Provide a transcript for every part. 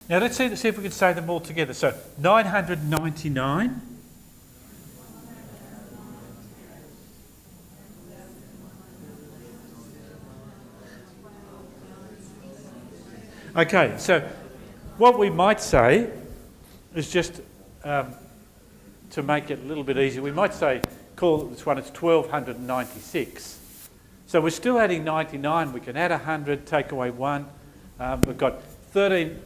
Now let's see if we can say them all together. So 999. Okay, so what we might say is just to make it a little bit easier, we might say, call this one, it's 1296. So we're still adding 99. We can add 100, take away 1. We've got 13.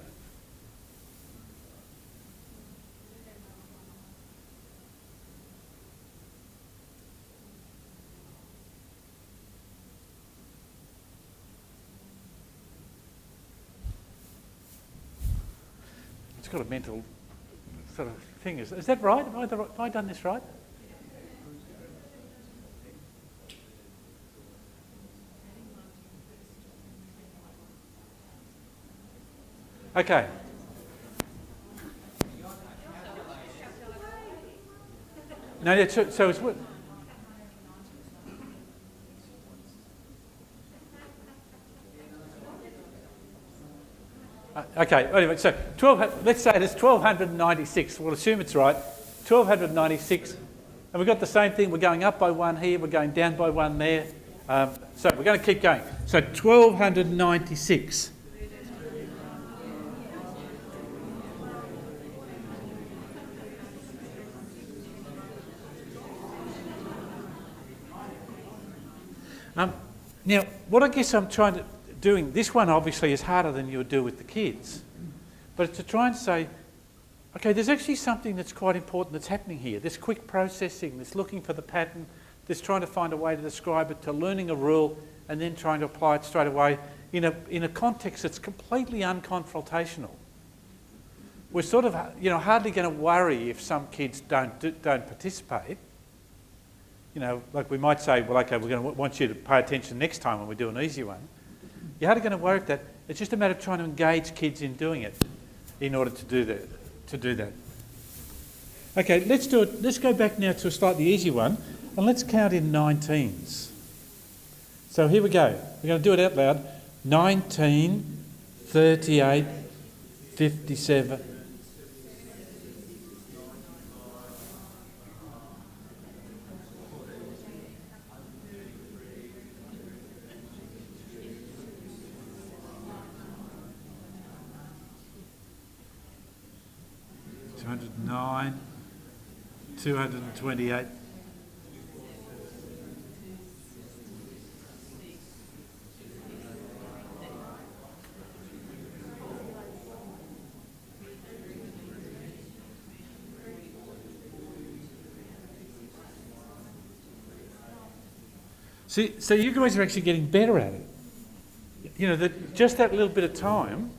It's got a mental sort of thing. Is that right? Have I done this right? Okay. No, so it's what? Okay, anyway, so 12, let's say it's 1296. We'll assume it's right. 1296. And we've got the same thing. We're going up by 1 here. We're going down by 1 there. So we're going to keep going. So 1296. Now, what I guess I'm trying to doing, this one obviously is harder than you would do with the kids, but it's to try and say, okay, there's actually something that's quite important that's happening here. This quick processing, this looking for the pattern, this trying to find a way to describe it, to learning a rule and then trying to apply it straight away in a context that's completely unconfrontational. We're sort of, hardly going to worry if some kids don't participate. Like we might say, well, okay, we're going to want you to pay attention next time when we do an easy one. You're hardly going to worry about that. It's just a matter of trying to engage kids in doing it in order to do that. Okay, let's do it. Let's go back now to a slightly easy one, and let's count in 19s. So here we go. We're going to do it out loud. 19, 38, 57. 209, 228. See, so you guys are actually getting better at it. Just that little bit of time,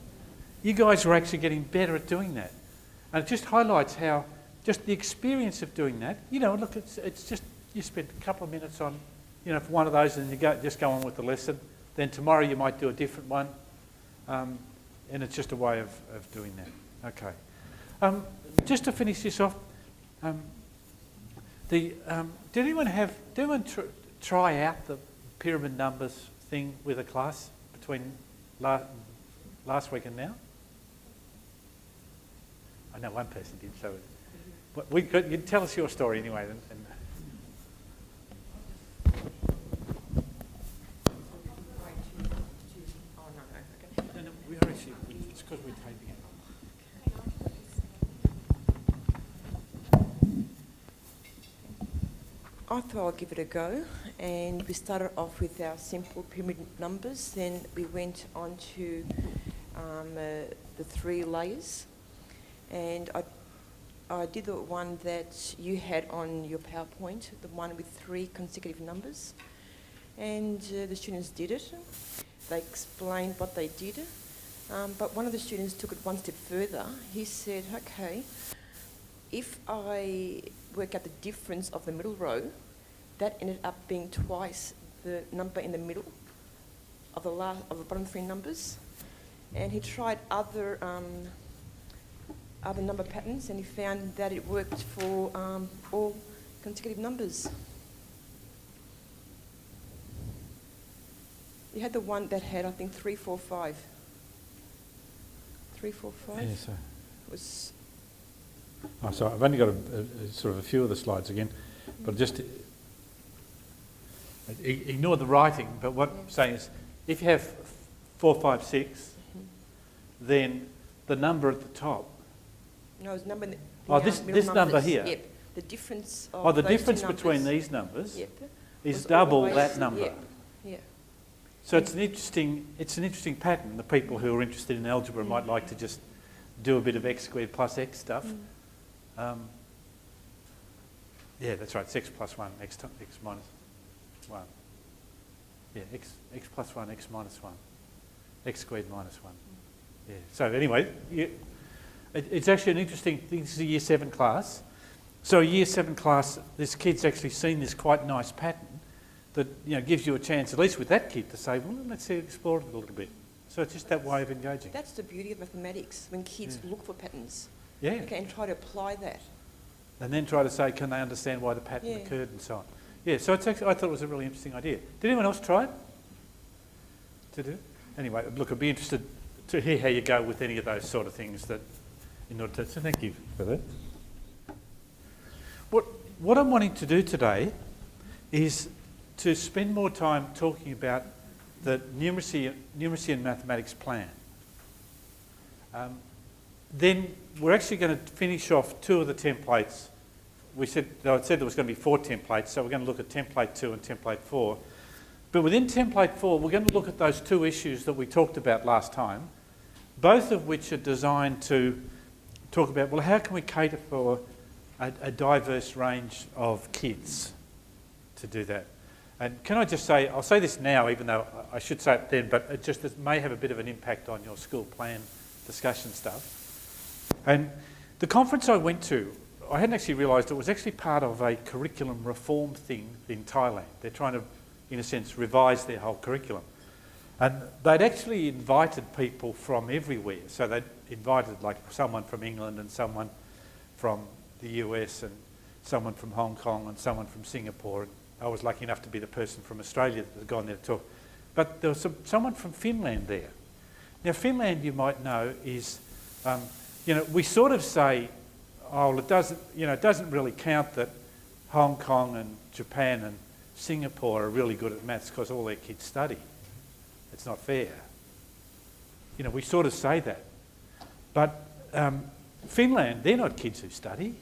you guys are actually getting better at doing that. And it just highlights how just the experience of doing that, look, it's just, you spend a couple of minutes on, for one of those and you just go on with the lesson. Then tomorrow you might do a different one. And it's just a way of doing that. Okay. Just to finish this off, did anyone try out the pyramid numbers thing with a class between last week and now? I know one person did, so you tell us your story anyway. It's because we're taping it. I thought I'll give it a go, and we started off with our simple pyramid numbers, then we went on to the 3 layers. And I did the one that you had on your PowerPoint, the one with 3 consecutive numbers. And the students did it. They explained what they did. But one of the students took it one step further. He said, okay, if I work out the difference of the middle row, that ended up being twice the number in the middle of the bottom 3 numbers. And he tried other number patterns, and he found that it worked for all consecutive numbers. You had the one that had, I think, 3, 4, 5. 3, 4, 5. Yeah, so. Was Oh, sorry, I've only got sort of a few of the slides again, but just ignore the writing. But what I'm saying is, if you have 4, 5, 6, then the number at the top. no, it's number. This middle number numbers. here. Yep. The difference. Of Oh, the those two difference between numbers, these numbers Yep. is was double always- that number. Yep. Yeah. So it's an interesting pattern. The people who are interested in algebra might like to just do a bit of x squared plus x stuff. Yeah, that's right. It's x plus 1, x minus 1. Yeah, x plus 1, x minus 1, x squared minus 1. Yeah. So anyway, it's actually an interesting thing. This is a year 7 class. So a year 7 class, this kid's actually seen this quite nice pattern that gives you a chance, at least with that kid, to say, well, let's explore it a little bit. So it's just that way of engaging. That's the beauty of mathematics, when kids look for patterns. Yeah. Okay, and try to apply that. And then try to say, can they understand why the pattern occurred and so on. Yeah, so it's actually, I thought it was a really interesting idea. Did anyone else try it? To do it? Anyway, look, I'd be interested to hear how you go with any of those sort of things that, in order to, so thank you for that. What I'm wanting to do today is to spend more time talking about the numeracy and mathematics plan. Then we're actually going to finish off 2 of the templates. I said there was going to be 4 templates, so we're going to look at template 2 and template 4. But within template 4, we're going to look at those 2 issues that we talked about last time, both of which are designed to talk about, well, how can we cater for a diverse range of kids to do that? And can I just say, I'll say this now, even though I should say it then, but it may have a bit of an impact on your school plan discussion stuff. And the conference I went to, I hadn't actually realised it was actually part of a curriculum reform thing in Thailand. They're trying to, in a sense, revise their whole curriculum. And they'd actually invited people from everywhere. So they'd invited like someone from England and someone from the US and someone from Hong Kong and someone from Singapore. And I was lucky enough to be the person from Australia that had gone there to talk. But there was someone from Finland there. Now, Finland, you might know, is, we sort of say, oh, well, it doesn't really count that Hong Kong and Japan and Singapore are really good at maths because all their kids study. It's not fair. We sort of say that. But Finland, they're not kids who study.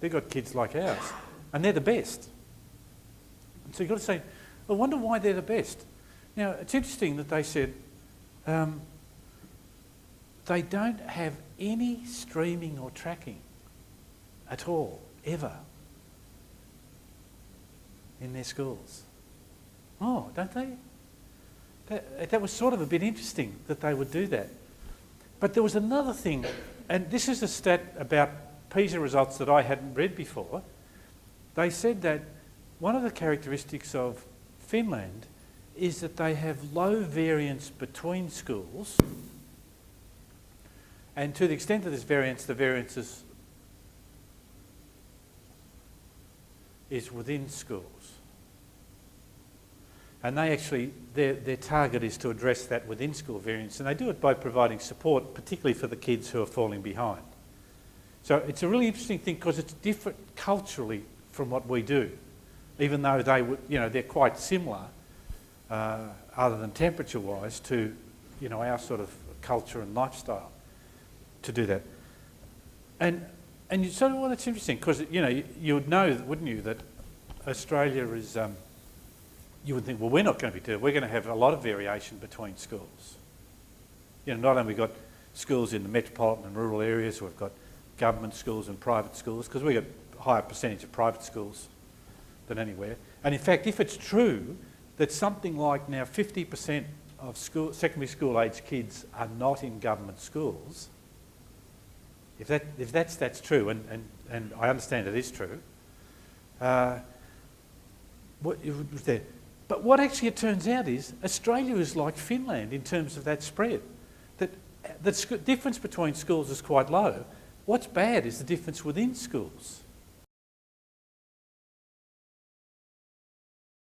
They've got kids like ours, and they're the best. And so you've got to say, I wonder why they're the best. Now, it's interesting that they said they don't have any streaming or tracking at all, ever, in their schools. Oh, don't they? That was sort of a bit interesting that they would do that. But there was another thing, and this is a stat about PISA results that I hadn't read before. They said that one of the characteristics of Finland is that they have low variance between schools, and to the extent that there's variance, the variance is within schools. And they actually, their target is to address that within school variance, and they do it by providing support, particularly for the kids who are falling behind. So it's a really interesting thing because it's different culturally from what we do, even though they're quite similar, other than temperature-wise, to our sort of culture and lifestyle to do that. And you sort of, well, it's interesting because you would know, wouldn't you, that Australia is. You would think, well, we're not going to be doing it. We're going to have a lot of variation between schools. Not only we've got schools in the metropolitan and rural areas, we've got government schools and private schools, because we've got a higher percentage of private schools than anywhere. And in fact, if it's true that something like now 50% of secondary school age kids are not in government schools, if that's true, and I understand it is true, but what actually it turns out is Australia is like Finland in terms of that spread. That the difference between schools is quite low. What's bad is the difference within schools.